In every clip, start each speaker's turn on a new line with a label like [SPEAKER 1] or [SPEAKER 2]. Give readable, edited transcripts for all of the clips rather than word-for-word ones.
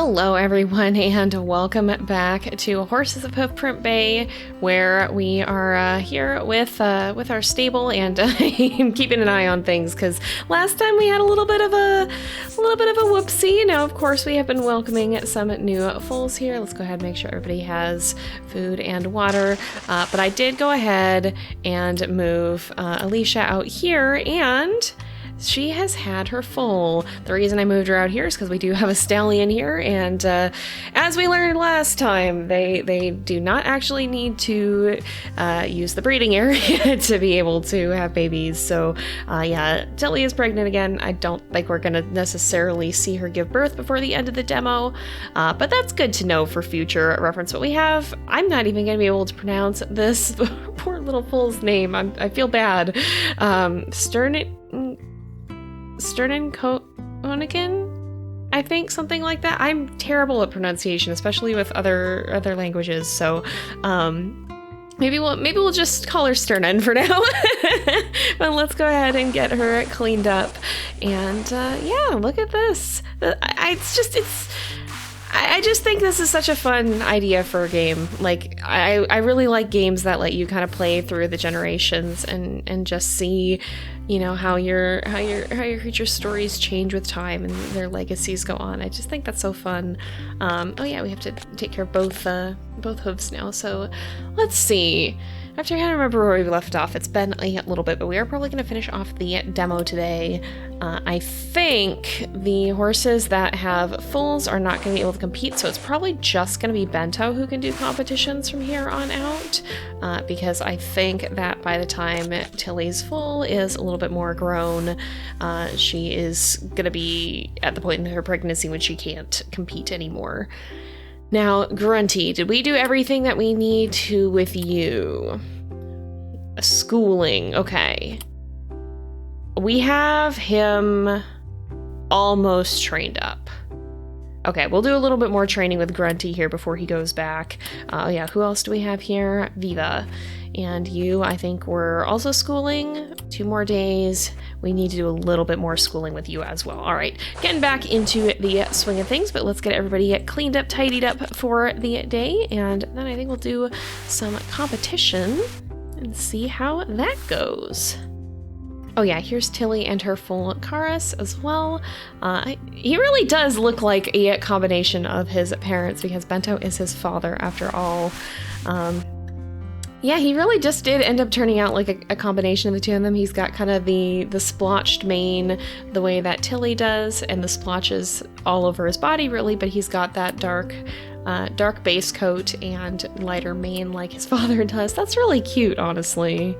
[SPEAKER 1] Hello everyone and welcome back to Horses of Hoofprint Bay, where we are here with our stable, and I'm keeping an eye on things because last time we had a little bit of a whoopsie. Now of course we have been welcoming some new foals here. Let's go ahead and make sure everybody has food and water, but I did go ahead and move Alicia out here, and she has had her foal. The reason I moved her out here is because we do have a stallion here, and as we learned last time, they do not actually need to use the breeding area to be able to have babies. So yeah, Tilly is pregnant again. I don't think we're gonna necessarily see her give birth before the end of the demo, but that's good to know for future reference. But we have, I'm not even gonna be able to pronounce this poor little foal's name. I feel bad. Sternenkoniken, I think, something like that. I'm terrible at pronunciation, especially with other languages. So maybe we'll just call her Sternen for now. But let's go ahead and get her cleaned up. And yeah, look at this. I just think this is such a fun idea for a game. Like, I really like games that let you kind of play through the generations and just see, you know, how your creature's stories change with time and their legacies go on. I just think that's so fun. Oh yeah, we have to take care of both hooves now. So let's see. I have to kind of remember where we left off. It's been a little bit, but we are probably going to finish off the demo today. I think the horses that have foals are not going to be able to compete, so it's probably just going to be Bento who can do competitions from here on out, because I think that by the time Tilly's foal is a little bit more grown, she is going to be at the point in her pregnancy when she can't compete anymore. Now, Grunty, did we do everything that we need to with you? Schooling, okay. We have him almost trained up. Okay, we'll do a little bit more training with Grunty here before he goes back. Oh yeah, who else do we have here? Viva. And you, I think we're also schooling. 2 more days. We need to do a little bit more schooling with you as well. All right, getting back into the swing of things, but let's get everybody cleaned up, tidied up for the day, and then I think we'll do some competition and see how that goes. Oh yeah, here's Tilly and her foal Karas as well. He really does look like a combination of his parents because Bento is his father after all. Yeah, he really just did end up turning out like a combination of the two of them. He's got kind of the splotched mane the way that Tilly does, and the splotches all over his body really, but he's got that dark base coat and lighter mane like his father does. That's really cute, honestly.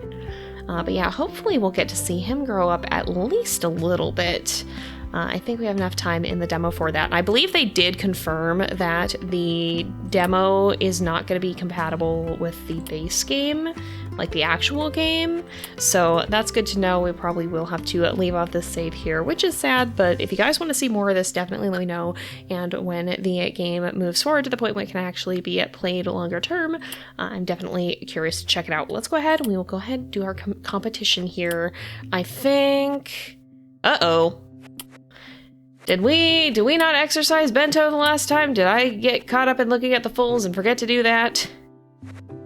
[SPEAKER 1] But yeah, hopefully we'll get to see him grow up at least a little bit. I think we have enough time in the demo for that. I believe they did confirm that the demo is not going to be compatible with the base game, like the actual game. So that's good to know. We probably will have to leave off this save here, which is sad, but if you guys want to see more of this, definitely let me know. And when the game moves forward to the point where it can actually be played longer term, I'm definitely curious to check it out. Let's go ahead. We will go ahead and do our competition here. I think... Uh-oh. Did we not exercise Bento the last time? Did I get caught up in looking at the foals and forget to do that?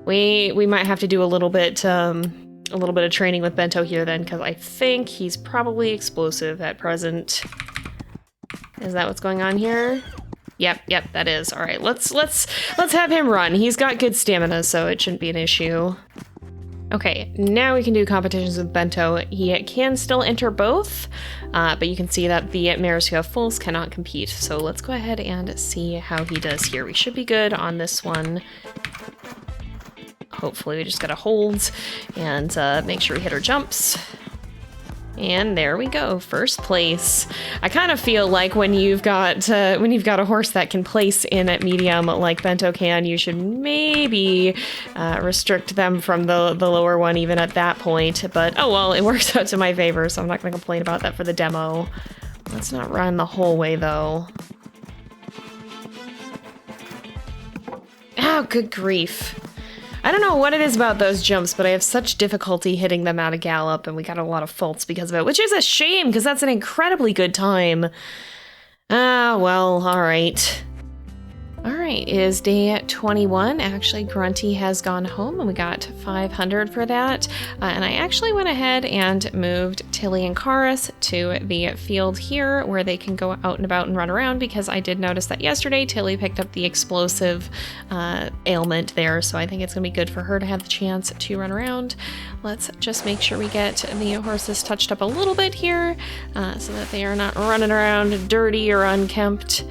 [SPEAKER 1] We might have to do a little bit of training with Bento here then, because I think he's probably explosive at present. Is that what's going on here? Yep, that is. All right, let's have him run. He's got good stamina, so it shouldn't be an issue. Okay, now we can do competitions with Bento. He can still enter both, but you can see that the mares who have foals cannot compete. So let's go ahead and see how he does here. We should be good on this one. Hopefully we just gotta hold and make sure we hit our jumps. And there we go, first place. I kind of feel like when you've got a horse that can place in at medium like Bento can, you should maybe restrict them from the lower one even at that point. But oh well, it works out to my favor, so I'm not going to complain about that for the demo. Let's not run the whole way though. Oh, good grief. I don't know what it is about those jumps, but I have such difficulty hitting them out of gallop, and we got a lot of faults because of it, which is a shame, because that's an incredibly good time. Ah, well, alright. All right, it is day 21. Actually, Grunty has gone home and we got 500 for that. And I actually went ahead and moved Tilly and Karis to the field here where they can go out and about and run around, because I did notice that yesterday Tilly picked up the explosive ailment there. So I think it's gonna be good for her to have the chance to run around. Let's just make sure we get the horses touched up a little bit here so that they are not running around dirty or unkempt.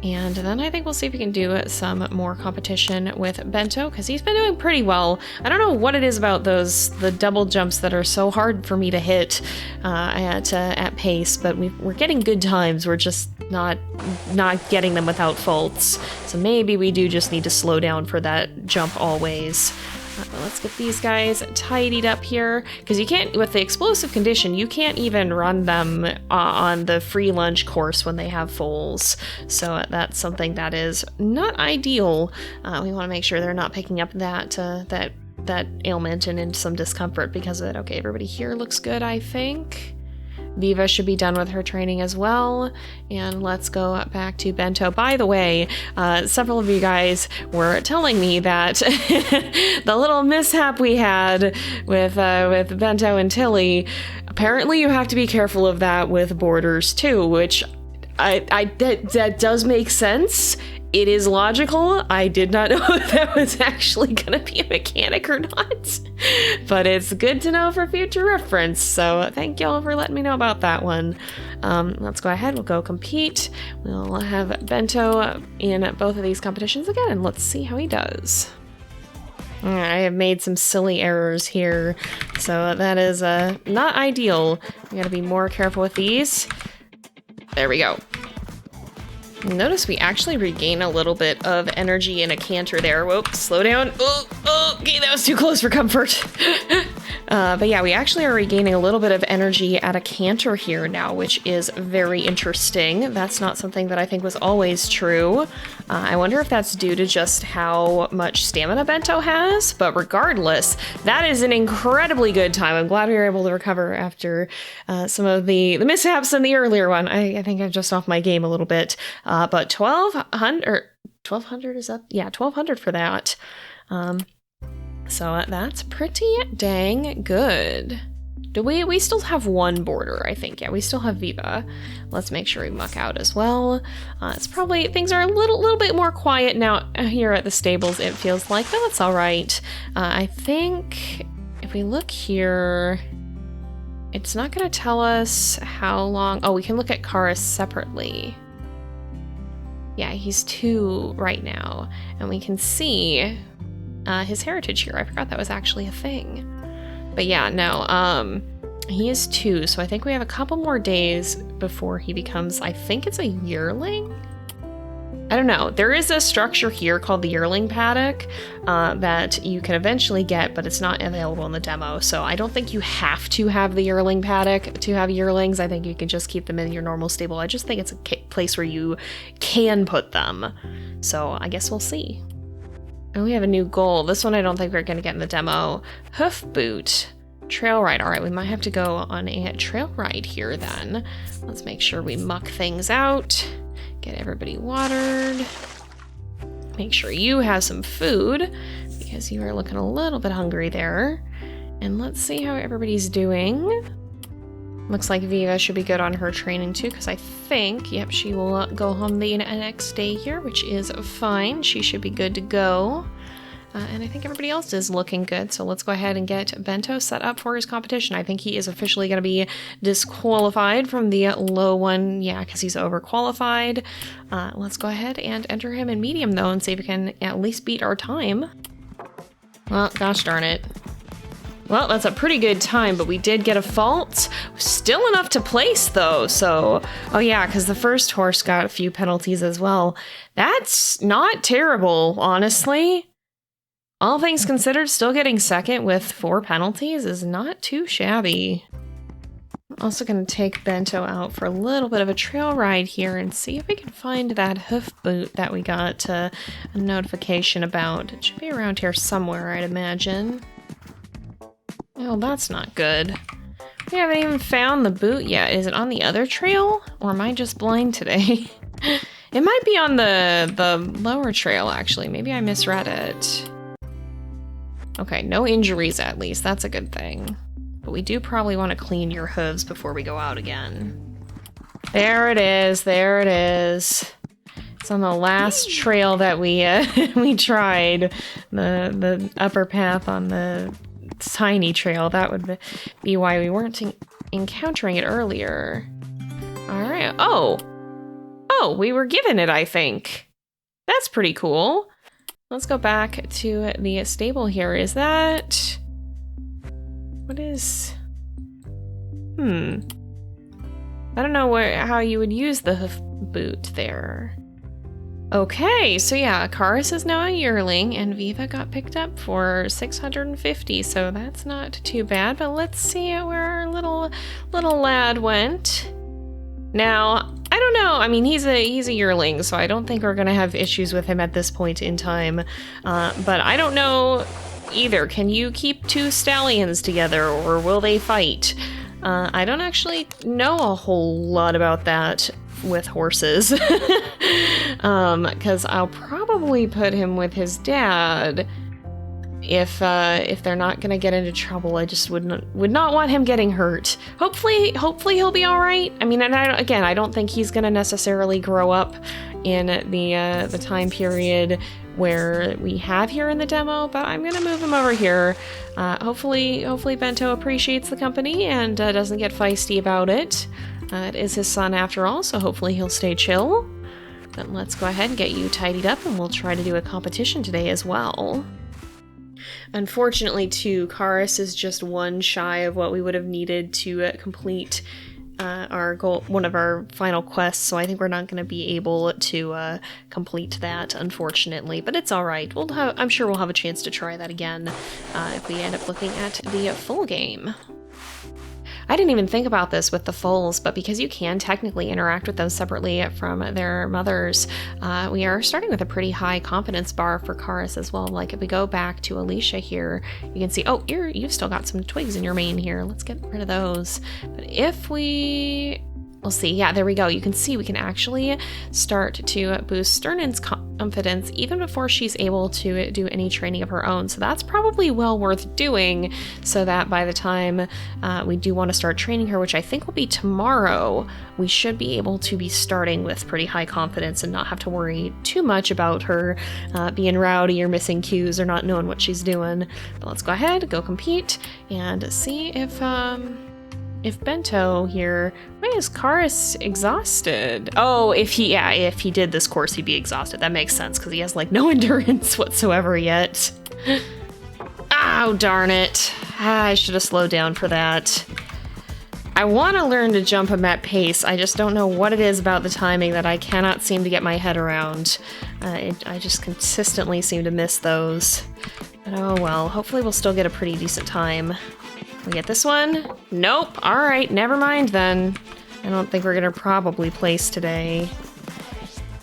[SPEAKER 1] And then I think we'll see if we can do some more competition with Bento, because he's been doing pretty well. I don't know what it is about the double jumps that are so hard for me to hit at pace, but we're getting good times. We're just not getting them without faults. So maybe we do just need to slow down for that jump always. Let's get these guys tidied up here, because you can't, with the explosive condition, you can't even run them on the free lunch course when they have foals. So that's something that is not ideal. We want to make sure they're not picking up that ailment and in some discomfort because of it. Okay, everybody here looks good, I think. Viva should be done with her training as well. And let's go back to Bento. By the way, several of you guys were telling me that the little mishap we had with Bento and Tilly, apparently you have to be careful of that with boarders too, which that does make sense. It is logical. I did not know if that was actually going to be a mechanic or not, but it's good to know for future reference. So thank y'all for letting me know about that one. Let's go ahead. We'll go compete. We'll have Bento in both of these competitions again, and let's see how he does. I have made some silly errors here, so that is not ideal. We got to be more careful with these. There we go. Notice we actually regain a little bit of energy in a canter there. Whoa, slow down. Oh, okay, that was too close for comfort. But yeah, we actually are regaining a little bit of energy at a canter here now, which is very interesting. That's not something that I think was always true. I wonder if that's due to just how much stamina Bento has, but regardless, that is an incredibly good time. I'm glad we were able to recover after some of the mishaps in the earlier one. I think I'm just off my game a little bit. But 1200 is up? Yeah, 1200 for that. So that's pretty dang good. Do we still have one boarder, I think. Yeah, we still have Viva. Let's make sure we muck out as well. It's probably, things are a little bit more quiet now here at the stables, it feels like, but that's all right. I think if we look here, it's not going to tell us how long. Oh, we can look at Karis separately. Yeah, he's 2 right now, and we can see his heritage here. I forgot that was actually a thing. But yeah, no, he is 2, so I think we have a couple more days before he becomes, I think it's a yearling? I don't know. There is a structure here called the yearling paddock that you can eventually get, but it's not available in the demo. So I don't think you have to have the yearling paddock to have yearlings. I think you can just keep them in your normal stable. I just think it's a place where you can put them. So I guess we'll see. And we have a new goal. This one I don't think we're going to get in the demo. Hoof boot. Trail ride. All right, we might have to go on a trail ride here then. Let's make sure we muck things out. Get everybody watered. Make sure you have some food because you are looking a little bit hungry there. And let's see how everybody's doing. Looks like Viva should be good on her training too, because I think, yep, she will go home the next day here, which is fine. She should be good to go. And I think everybody else is looking good. So let's go ahead and get Bento set up for his competition. I think he is officially going to be disqualified from the low one. Yeah, because he's overqualified. Let's go ahead and enter him in medium, though, and see if we can at least beat our time. Well, gosh darn it. Well, that's a pretty good time, but we did get a fault. Still enough to place, though, so... Oh, yeah, because the first horse got a few penalties as well. That's not terrible, honestly. All things considered, still getting second with 4 penalties is not too shabby. I'm also going to take Bento out for a little bit of a trail ride here and see if we can find that hoof boot that we got a notification about. It should be around here somewhere, I'd imagine. Oh, that's not good. We haven't even found the boot yet. Is it on the other trail? Or am I just blind today? It might be on the lower trail, actually. Maybe I misread it. Okay, no injuries at least. That's a good thing. But we do probably want to clean your hooves before we go out again. There it is. There it is. It's on the last trail that we we tried. The upper path on the tiny trail. That would be why we weren't encountering it earlier. All right. Oh, we were given it, I think. That's pretty cool. Let's go back to the stable here. Is that... What is... I don't know how you would use the hoof boot there. Okay, so yeah, Karis is now a yearling, and Viva got picked up for 650, so that's not too bad. But let's see where our little lad went. Now, I don't know. I mean, he's a yearling, so I don't think we're gonna have issues with him at this point in time. But I don't know either. Can you keep two stallions together, or will they fight? I don't actually know a whole lot about that with horses, because I'll probably put him with his dad if they're not gonna get into trouble. I just would not want him getting hurt. Hopefully he'll be all right. I mean, and I don't think he's gonna necessarily grow up in the time period where we have here in the demo, but I'm gonna move him over here. Hopefully Bento appreciates the company and doesn't get feisty about it. It is his son after all, so hopefully he'll stay chill. But let's go ahead and get you tidied up, and we'll try to do a competition today as well. Unfortunately, too, Karis is just one shy of what we would have needed to complete our goal, one of our final quests, so I think we're not going to be able to complete that, unfortunately. But it's all right. I'm sure we'll have a chance to try that again if we end up looking at the full game. I didn't even think about this with the foals, but because you can technically interact with them separately from their mothers, we are starting with a pretty high confidence bar for Karis as well. Like if we go back to Alicia here, you can see, oh, you've still got some twigs in your mane here. Let's get rid of those. But if we'll see. Yeah, there we go. You can see we can actually start to boost Sternen's confidence even before she's able to do any training of her own. So that's probably well worth doing, so that by the time we do want to start training her, which I think will be tomorrow, we should be able to be starting with pretty high confidence and not have to worry too much about her being rowdy or missing cues or not knowing what she's doing. But let's go ahead, go compete, and see if Bento here... Why is Karis exhausted? Oh, if he did this course, he'd be exhausted. That makes sense, because he has, like, no endurance whatsoever yet. Oh, darn it. I should have slowed down for that. I want to learn to jump him at pace. I just don't know what it is about the timing that I cannot seem to get my head around. I just consistently seem to miss those. But oh well, hopefully we'll still get a pretty decent time. We get this one? Nope. All right, never mind then. I don't think we're gonna probably place today.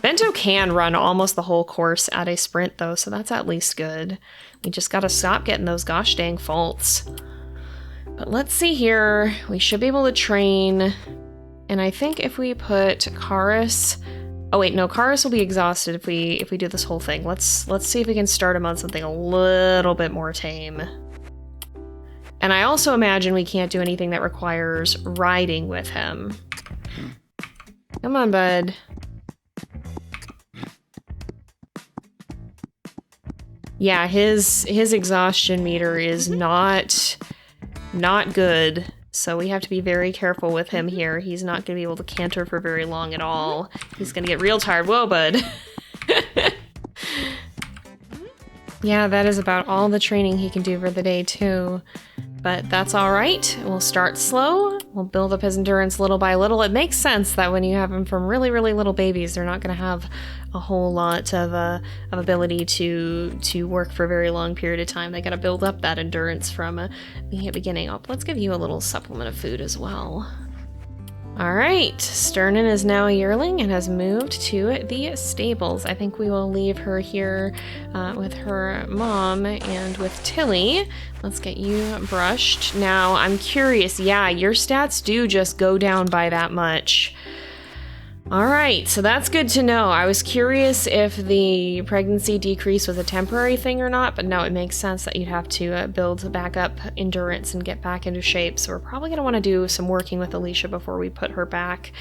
[SPEAKER 1] Bento can run almost the whole course at a sprint though, so that's at least good. We just gotta stop getting those gosh dang faults. But let's see here. We should be able to train. And I think if we put Karis... Oh wait, no, Karis will be exhausted if we do this whole thing. Let's see if we can start him on something a little bit more tame. And I also imagine we can't do anything that requires riding with him. Come on, bud. Yeah, his exhaustion meter is not good. So we have to be very careful with him here. He's not going to be able to canter for very long at all. He's going to get real tired. Whoa, bud. Yeah, that is about all the training he can do for the day, too. But that's all right. We'll start slow. We'll build up his endurance little by little. It makes sense that when you have him from really, really little babies, they're not going to have a whole lot of ability to work for a very long period of time. They got to build up that endurance from the beginning. Oh, let's give you a little supplement of food as well. All right, Sternen is now a yearling and has moved to the stables. I think we will leave her here with her mom and with Tilly. Let's get you brushed. Now, I'm curious. Yeah, your stats do just go down by that much. All right, so that's good to know. I was curious if the pregnancy decrease was a temporary thing or not, but no, it makes sense that you'd have to build back up endurance and get back into shape. So we're probably going to want to do some working with Alicia before we put her back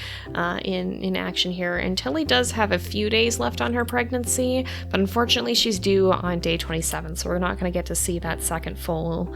[SPEAKER 1] in action here. And Tilly does have a few days left on her pregnancy, but unfortunately she's due on day 27, so we're not going to get to see that second foal,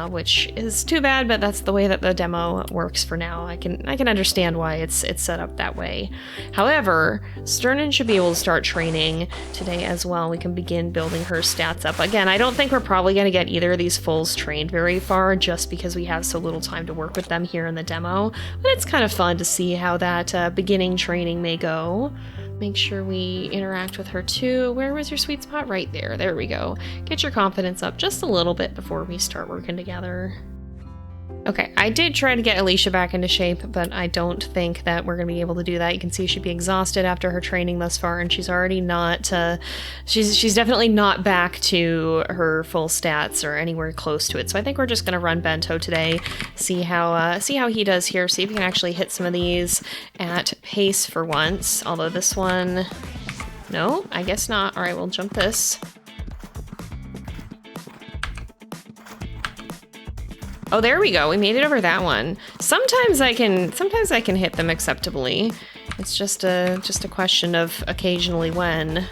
[SPEAKER 1] which is too bad, but that's the way that the demo works for now. I can understand why it's set up that way. However, Sternin should be able to start training today as well. We can begin building her stats up. Again, I don't think we're probably going to get either of these foals trained very far just because we have so little time to work with them here in the demo, but it's kind of fun to see how that beginning training may go. Make sure we interact with her too. Where was your sweet spot? Right there. There we go. Get your confidence up just a little bit before we start working together. Okay, I did try to get Alicia back into shape, but I don't think that we're going to be able to do that. You can see she'd be exhausted after her training thus far, and she's already not, she's definitely not back to her full stats or anywhere close to it. So I think we're just going to run Bento today, see how he does here, see if we can actually hit some of these at pace for once. Although this one, no, I guess not. All right, we'll jump this. Oh, there we go. We made it over that one. Sometimes I can hit them acceptably. It's just a question of occasionally when.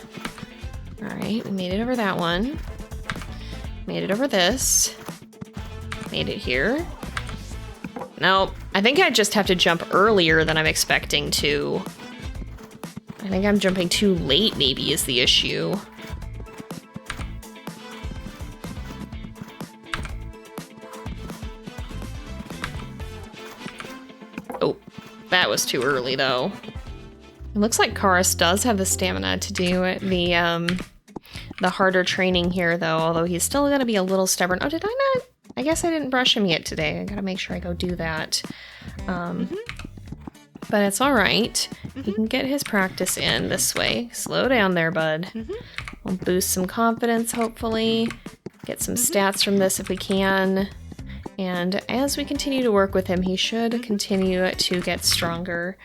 [SPEAKER 1] All right, we made it over that one. Made it over this. Made it here. Nope. I think I just have to jump earlier than I'm expecting to. I think I'm jumping too late maybe is the issue. Oh, that was too early, though. It looks like Karis does have the stamina to do the harder training here, though, although he's still going to be a little stubborn. Oh, did I not? I guess I didn't brush him yet today. I gotta make sure I go do that. But it's all right. He can get his practice in this way. Slow down there, bud. We'll boost some confidence, hopefully. Get some stats from this if we can. And as we continue to work with him, he should continue to get stronger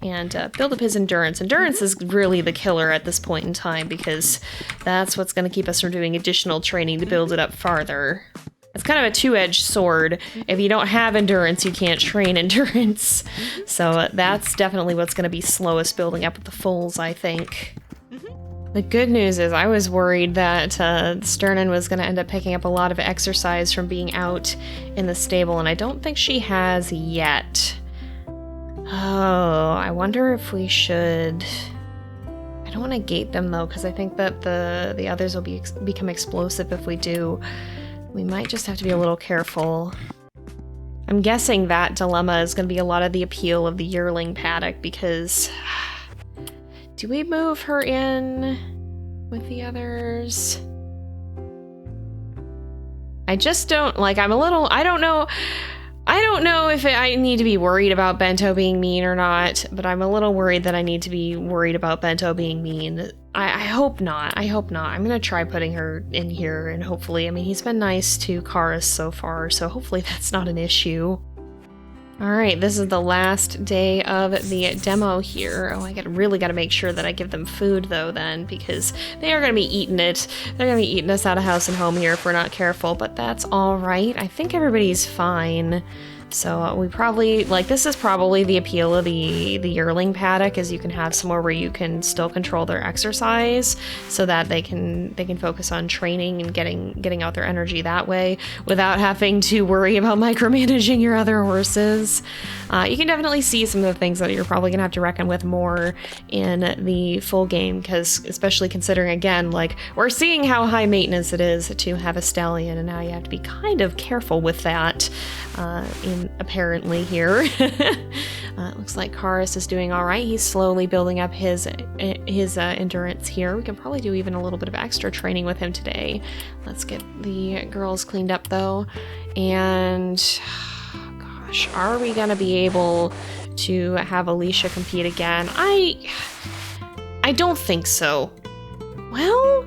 [SPEAKER 1] and build up his endurance. Endurance is really the killer at this point in time because that's what's going to keep us from doing additional training to build it up farther. It's kind of a two-edged sword. If you don't have endurance, you can't train endurance. So that's definitely what's going to be slowest building up with the foals, I think. The good news is I was worried that Sternin was going to end up picking up a lot of exercise from being out in the stable, and I don't think she has yet. Oh, I wonder if we should... I don't want to gate them, though, because I think that the others will become explosive if we do. We might just have to be a little careful. I'm guessing that dilemma is going to be a lot of the appeal of the yearling paddock, because... Do we move her in with the others? I just don't, like, I'm a little, I don't know if I need to be worried about Bento being mean or not, but I'm a little worried that I need to be worried about Bento being mean. I hope not. I hope not. I'm going to try putting her in here, and hopefully, I mean, he's been nice to Karis so far, so hopefully that's not an issue. Alright, this is the last day of the demo here. Oh, I really gotta make sure that I give them food, though, then, because they are gonna be eating it. They're gonna be eating us out of house and home here if we're not careful, but that's alright. I think everybody's fine. So we probably, like, this is probably the appeal of the yearling paddock, is you can have somewhere where you can still control their exercise so that they can focus on training and getting out their energy that way without having to worry about micromanaging your other horses. You can definitely see some of the things that you're probably gonna have to reckon with more in the full game, because especially considering, again, like, we're seeing how high maintenance it is to have a stallion, and now you have to be kind of careful with that apparently here. It looks like Karis is doing all right. He's slowly building up his endurance here. We can probably do even a little bit of extra training with him today. Let's get the girls cleaned up, though. And gosh, are we gonna be able to have Alicia compete again? I don't think so. Well,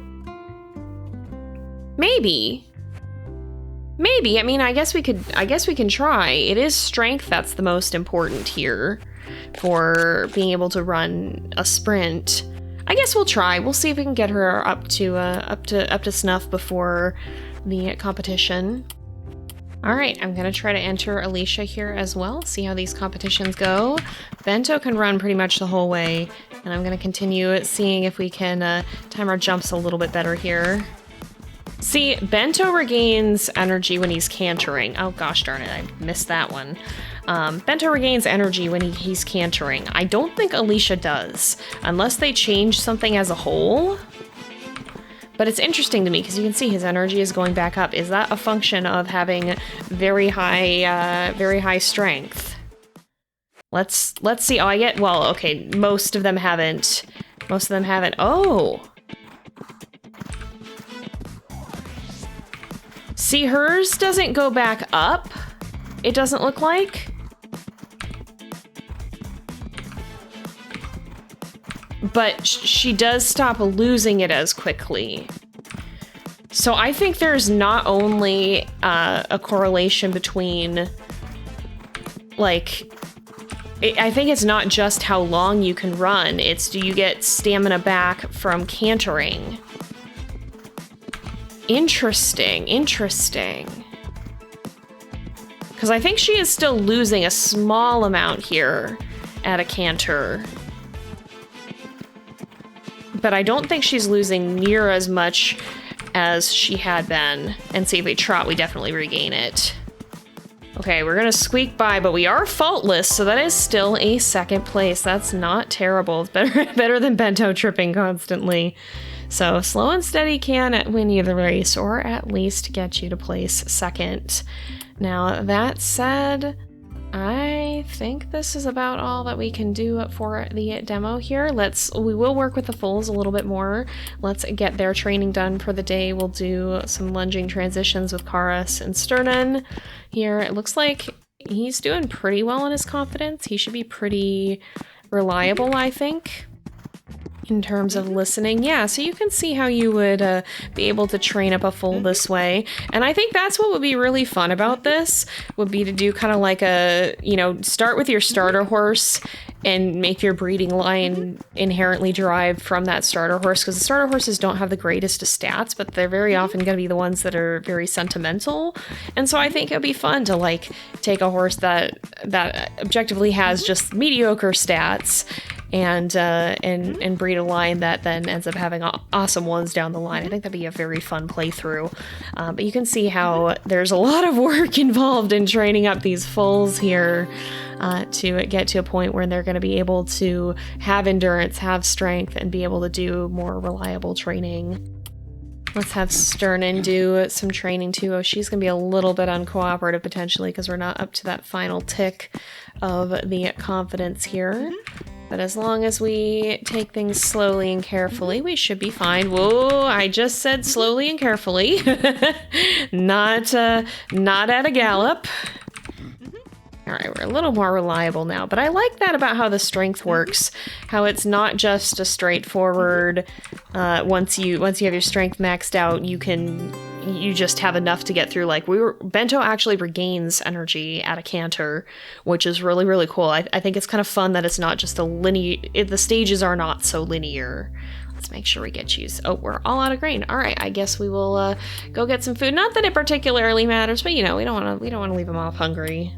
[SPEAKER 1] maybe. I mean, I guess we can try. It is strength that's the most important here. for being able to run a sprint. I guess we'll try. We'll see if we can get her up to snuff before the competition. All right, I'm gonna try to enter Alicia here as well, see how these competitions go. Bento can run pretty much the whole way, and I'm gonna continue seeing if we can time our jumps a little bit better here. See, Bento regains energy when he's cantering. Oh gosh darn it, I missed that one. Bento regains energy when he's cantering. I don't think Alicia does, unless they change something as a whole. But it's interesting to me because you can see his energy is going back up. Is that a function of having very high strength? Let's see. Oh, well, okay. Most of them haven't. Oh. See, hers doesn't go back up. It doesn't look like. But she does stop losing it as quickly. So I think there's not only a correlation between, like, I think it's not just how long you can run, it's do you get stamina back from cantering. Interesting. Because I think she is still losing a small amount here at a canter. But I don't think she's losing near as much as she had been. And see, if we trot, we definitely regain it. Okay, we're gonna squeak by, but we are faultless, so that is still a second place. That's not terrible. It's better than Bento tripping constantly. So slow and steady can win you the race, or at least get you to place second. Now, that said, I think this is about all that we can do for the demo here. We will work with the foals a little bit more. Let's get their training done for the day. We'll do some lunging transitions with Karas and Sternen here. It looks like he's doing pretty well in his confidence. He should be pretty reliable, I think, in terms of listening. Yeah, so you can see how you would be able to train up a foal this way. And I think that's what would be really fun about this, would be to do kind of like a, start with your starter horse and make your breeding line inherently derived from that starter horse, because the starter horses don't have the greatest of stats, but they're very often going to be the ones that are very sentimental. And so I think it would be fun to like take a horse that objectively has just mediocre stats and breed a line that then ends up having awesome ones down the line. I think that'd be a very fun playthrough. But you can see how there's a lot of work involved in training up these foals here to get to a point where they're going to be able to have endurance, have strength, and be able to do more reliable training. Let's have Sternen do some training too. Oh, she's going to be a little bit uncooperative potentially because we're not up to that final tick of the confidence here. But as long as we take things slowly and carefully, we should be fine. Whoa, I just said slowly and carefully. Not at a gallop. All right, we're a little more reliable now, but I like that about how the strength works, how it's not just a straightforward, once you have your strength maxed out, you just have enough to get through. Like Bento actually regains energy at a canter, which is really, really cool. I think it's kind of fun that it's not just the stages are not so linear. Let's make sure we get you. Oh, we're all out of grain. All right, I guess we will go get some food. Not that it particularly matters, but we don't want to leave them off hungry.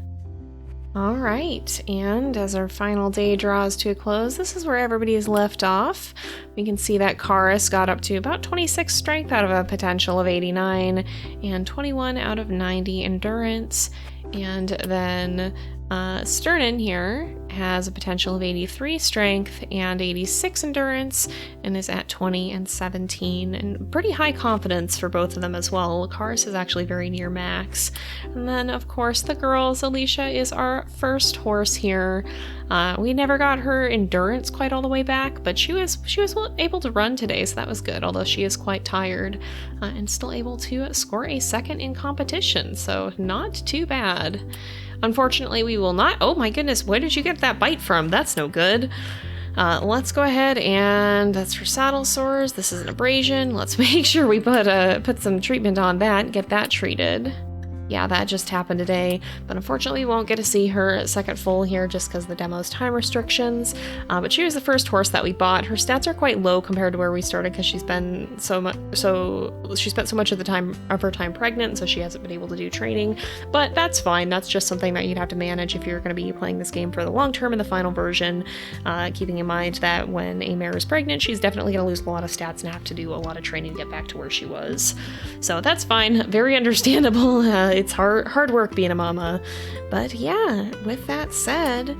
[SPEAKER 1] All right, and as our final day draws to a close, this is where everybody is left off. We can see that Karas got up to about 26 strength out of a potential of 89, and 21 out of 90 endurance, and then Sternen here has a potential of 83 strength and 86 endurance and is at 20 and 17, and pretty high confidence for both of them as well. Karas is actually very near max. And then of course the girls, Alicia is our first horse here. We never got her endurance quite all the way back, but she was able to run today, so that was good, although she is quite tired, and still able to score a second in competition, so not too bad. Unfortunately, we will not. Oh my goodness, where did you get that bite from? That's no good. Let's go ahead, and that's for saddle sores. This is an abrasion. Let's make sure we put some treatment on that and get that treated. Yeah, that just happened today, but unfortunately we won't get to see her second foal here just because of the demo's time restrictions. But she was the first horse that we bought. Her stats are quite low compared to where we started because she's been she spent so much of the time of her time pregnant, so she hasn't been able to do training. But that's fine. That's just something that you'd have to manage if you're going to be playing this game for the long term in the final version. Keeping in mind that when a mare is pregnant, she's definitely going to lose a lot of stats and have to do a lot of training to get back to where she was. So that's fine. Very understandable. It's hard work being a mama. But yeah, with that said,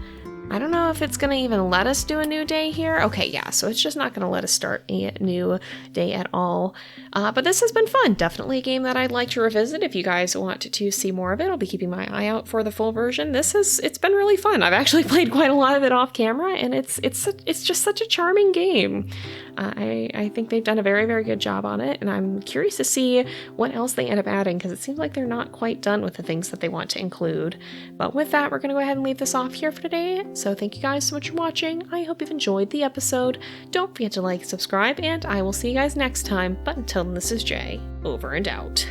[SPEAKER 1] I don't know if it's going to even let us do a new day here. Okay, yeah, so it's just not going to let us start a new day at all. But this has been fun. Definitely a game that I'd like to revisit. If you guys want to see more of it, I'll be keeping my eye out for the full version. It's been really fun. I've actually played quite a lot of it off camera, and it's just such a charming game. I think they've done a very, very good job on it, and I'm curious to see what else they end up adding, because it seems like they're not quite done with the things that they want to include. But with that, we're going to go ahead and leave this off here for today. So thank you guys so much for watching. I hope you've enjoyed the episode. Don't forget to like, subscribe, and I will see you guys next time. But until then, this is Jay, over and out.